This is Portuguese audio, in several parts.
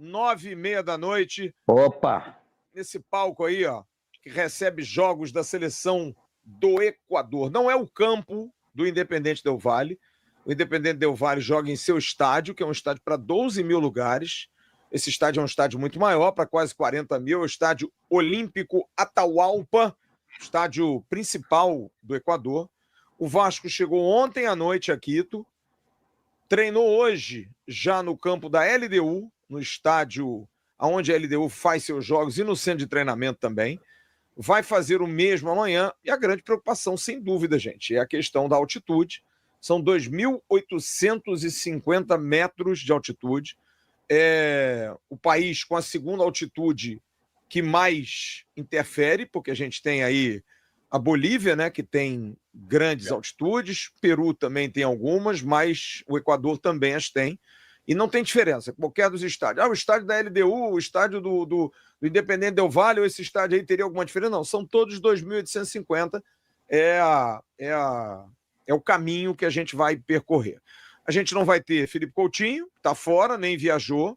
9h30 da noite. Opa! Nesse palco aí, ó, que recebe jogos da seleção do Equador. Não é o campo do Independente Del Valle. O Independente Del Valle joga em seu estádio, que é um estádio para 12 mil lugares. Esse estádio é um estádio muito maior, para quase 40 mil. É o Estádio Olímpico Atahualpa, estádio principal do Equador. O Vasco chegou ontem à noite a Quito, treinou hoje já no campo da LDU, no estádio onde a LDU faz seus jogos e no centro de treinamento também. Vai fazer o mesmo amanhã. E a grande preocupação, sem dúvida, gente, é a questão da altitude. São 2.850 metros de altitude. É o país com a segunda altitude que mais interfere, porque a gente tem aí a Bolívia, né, que tem grandes altitudes, Peru também tem algumas, mas o Equador também as tem. E não tem diferença, qualquer dos estádios. O estádio da LDU, o estádio do Independente Del Valle, ou esse estádio aí teria alguma diferença? Não, são todos 2.850. É o caminho que a gente vai percorrer. A gente não vai ter Felipe Coutinho, que está fora, nem viajou.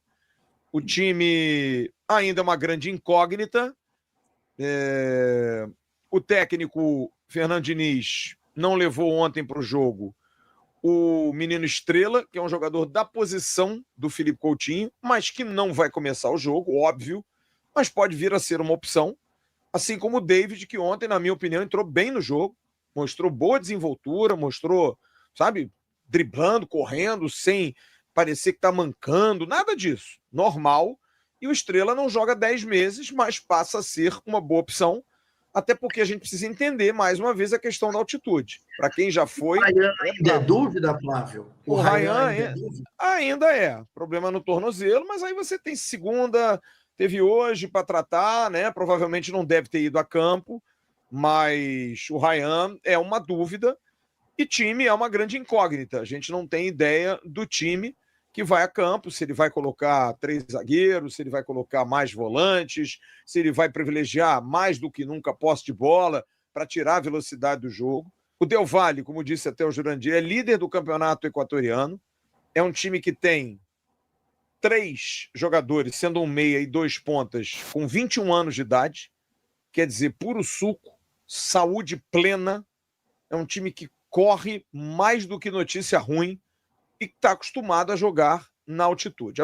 O time ainda é uma grande incógnita. O técnico Fernando Diniz não levou ontem para o jogo o menino Estrela, que é um jogador da posição do Felipe Coutinho, mas que não vai começar o jogo, óbvio, mas pode vir a ser uma opção. Assim como o David, que ontem, na minha opinião, entrou bem no jogo, mostrou boa desenvoltura, mostrou, sabe, driblando, correndo, sem parecer que tá mancando, nada disso. Normal. E o Estrela não joga 10 meses, mas passa a ser uma boa opção, até porque a gente precisa entender, mais uma vez, a questão da altitude. Para quem já foi... O Ryan ainda é dúvida, Flávio? O Ryan ainda é. Problema no tornozelo, mas aí você tem segunda, teve hoje para tratar, né? Provavelmente não deve ter ido a campo, mas o Ryan é uma dúvida e time é uma grande incógnita. A gente não tem ideia do time que vai a campo, se ele vai colocar 3 zagueiros, se ele vai colocar mais volantes, se ele vai privilegiar mais do que nunca a posse de bola para tirar a velocidade do jogo. O Del Valle, como disse até o Jurandir, é líder do campeonato equatoriano. É um time que tem 3 jogadores, sendo um meia e 2 pontas, com 21 anos de idade. Quer dizer, puro suco, saúde plena. É um time que corre mais do que notícia ruim e está acostumado a jogar na altitude.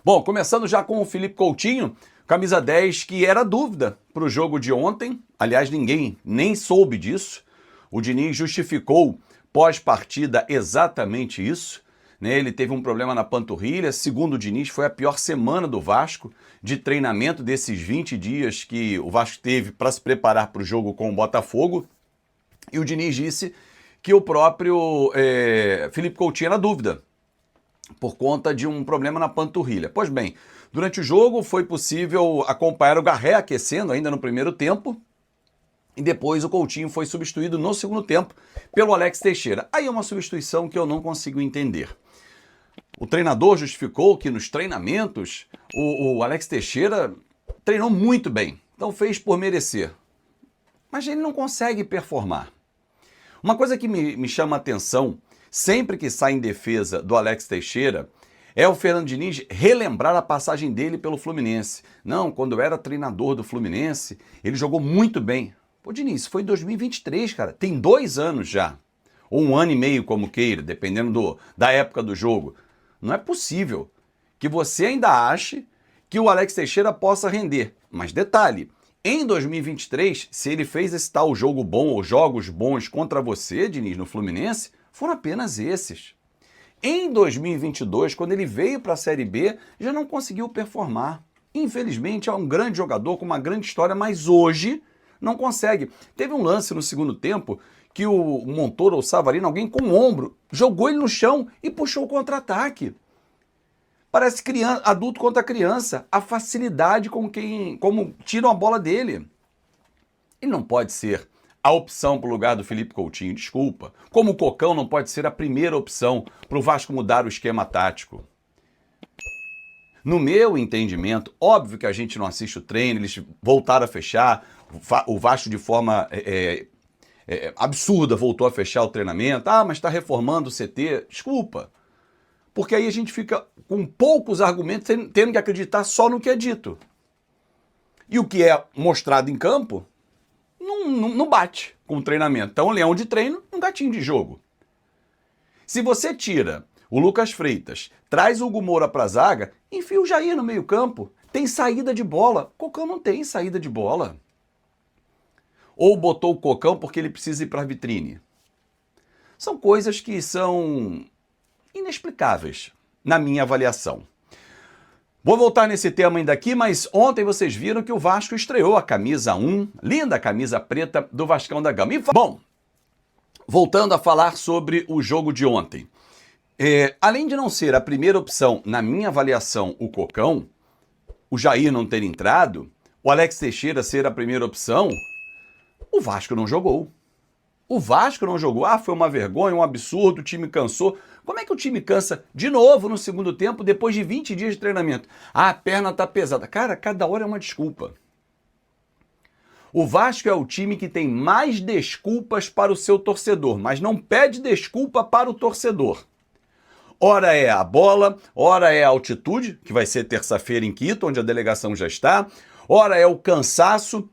Bom, começando já com o Felipe Coutinho, camisa 10, que era dúvida para o jogo de ontem. Aliás, ninguém nem soube disso. O Diniz justificou pós-partida exatamente isso. Ele teve um problema na panturrilha. Segundo o Diniz, foi a pior semana do Vasco de treinamento desses 20 dias que o Vasco teve para se preparar para o jogo com o Botafogo. E o Diniz disse que o próprio Felipe Coutinho era dúvida por conta de um problema na panturrilha. Pois bem, durante o jogo foi possível acompanhar o Garré aquecendo ainda no primeiro tempo e depois o Coutinho foi substituído no segundo tempo pelo Alex Teixeira. Aí é uma substituição que eu não consigo entender. O treinador justificou que nos treinamentos o Alex Teixeira treinou muito bem, então fez por merecer. Mas ele não consegue performar. Uma coisa que me chama a atenção, sempre que sai em defesa do Alex Teixeira, é o Fernando Diniz relembrar a passagem dele pelo Fluminense. Não, quando eu era treinador do Fluminense, ele jogou muito bem. Pô, Diniz, foi em 2023, cara. Tem 2 anos já. Ou 1 ano e meio, como queira, dependendo da época do jogo. Não é possível que você ainda ache que o Alex Teixeira possa render. Mas detalhe, em 2023, se ele fez esse tal jogo bom ou jogos bons contra você, Diniz, no Fluminense, foram apenas esses. Em 2022, quando ele veio para a Série B, já não conseguiu performar. Infelizmente, é um grande jogador com uma grande história, mas hoje não consegue. Teve um lance no segundo tempo que o Montoro ou o Savarino, alguém com o ombro, jogou ele no chão e puxou o contra-ataque. Parece criança, adulto contra criança, a facilidade como tiram a bola dele. Ele não pode ser a opção para o lugar do Felipe Coutinho, desculpa. Como o Cocão não pode ser a primeira opção para o Vasco mudar o esquema tático. No meu entendimento, óbvio que a gente não assiste o treino, eles voltaram a fechar, o Vasco de forma absurda voltou a fechar o treinamento. Ah, mas está reformando o CT. Desculpa. Porque aí a gente fica com poucos argumentos, tendo que acreditar só no que é dito. E o que é mostrado em campo não bate com o treinamento. Então, leão de treino, um gatinho de jogo. Se você tira o Lucas Freitas, traz o Hugo Moura para a zaga, enfia o Jair no meio campo, tem saída de bola. Cocão não tem saída de bola. Ou botou o Cocão porque ele precisa ir para a vitrine. São coisas que são inexplicáveis, na minha avaliação. Vou voltar nesse tema ainda aqui, mas ontem vocês viram que o Vasco estreou a camisa 1, linda camisa preta do Vascão da Gama. E, bom, voltando a falar sobre o jogo de ontem. Além de não ser a primeira opção, na minha avaliação, o Cocão, o Jair não ter entrado, o Alex Teixeira ser a primeira opção, o Vasco não jogou. O Vasco não jogou. Ah, foi uma vergonha, um absurdo, o time cansou. Como é que o time cansa de novo no segundo tempo, depois de 20 dias de treinamento? Ah, a perna tá pesada. Cara, cada hora é uma desculpa. O Vasco é o time que tem mais desculpas para o seu torcedor, mas não pede desculpa para o torcedor. Ora é a bola, ora é a altitude, que vai ser terça-feira em Quito, onde a delegação já está, ora é o cansaço,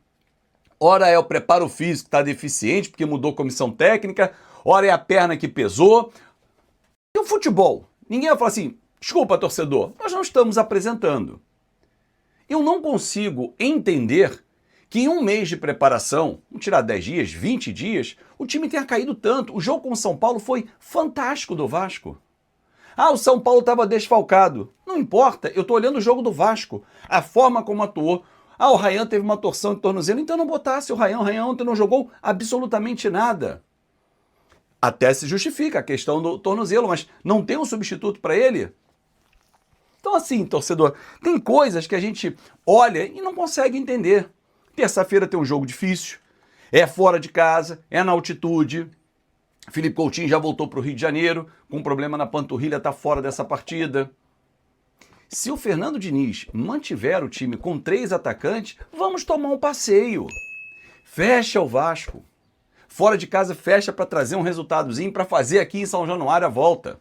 ora é o preparo físico que está deficiente, porque mudou comissão técnica, ora é a perna que pesou. E o futebol? Ninguém vai falar assim, desculpa, torcedor, nós não estamos apresentando. Eu não consigo entender que em um mês de preparação, vamos tirar 10 dias, 20 dias, o time tenha caído tanto. O jogo com o São Paulo foi fantástico do Vasco. Ah, o São Paulo estava desfalcado. Não importa, eu estou olhando o jogo do Vasco, a forma como atuou. Ah, o Ryan teve uma torção de tornozelo, então não botasse o Ryan ontem não jogou absolutamente nada. Até se justifica a questão do tornozelo, mas não tem um substituto para ele? Então assim, torcedor, tem coisas que a gente olha e não consegue entender. Terça-feira tem um jogo difícil, é fora de casa, é na altitude. Felipe Coutinho já voltou para o Rio de Janeiro, com um problema na panturrilha, está fora dessa partida. Se o Fernando Diniz mantiver o time com 3 atacantes, vamos tomar um passeio. Fecha o Vasco. Fora de casa, fecha para trazer um resultadozinho para fazer aqui em São Januário a volta.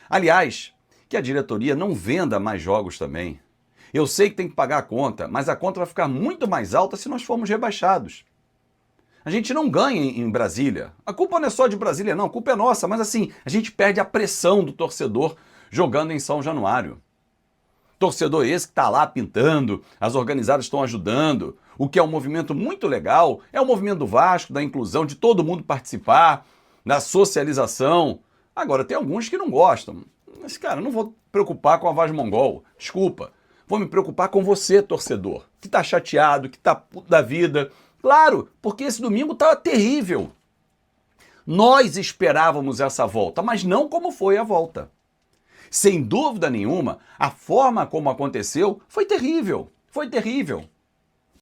Aliás, que a diretoria não venda mais jogos também. Eu sei que tem que pagar a conta, mas a conta vai ficar muito mais alta se nós formos rebaixados. A gente não ganha em Brasília. A culpa não é só de Brasília, não. A culpa é nossa. Mas assim, a gente perde a pressão do torcedor jogando em São Januário. Torcedor esse que está lá pintando, as organizadas estão ajudando, o que é um movimento muito legal, é o movimento do Vasco, da inclusão, de todo mundo participar, da socialização. Agora, tem alguns que não gostam. Mas, cara, não vou preocupar com a Vaz Mongol. Desculpa. Vou me preocupar com você, torcedor, que está chateado, que está puto da vida. Claro, porque esse domingo estava terrível. Nós esperávamos essa volta, mas não como foi a volta. Sem dúvida nenhuma, a forma como aconteceu foi terrível. Foi terrível.